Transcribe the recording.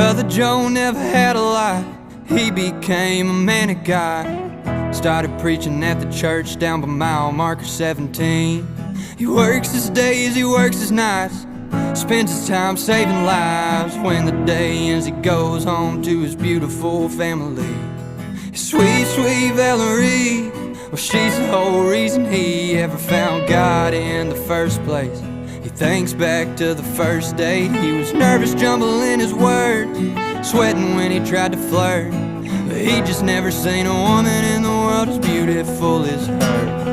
Brother Joe never had a life. He became a man of God. Started preaching at the church down by mile marker 17. He works his days, he works his nights, spends his time saving lives. When the day ends, he goes home to his beautiful family. His sweet, sweet Valerie, well, she's the whole reason he ever found God in the first place. He thinks back to the first date. He was nervous, jumbling his words, sweating when he tried to flirt, but he just never seen a woman in the world as beautiful as her.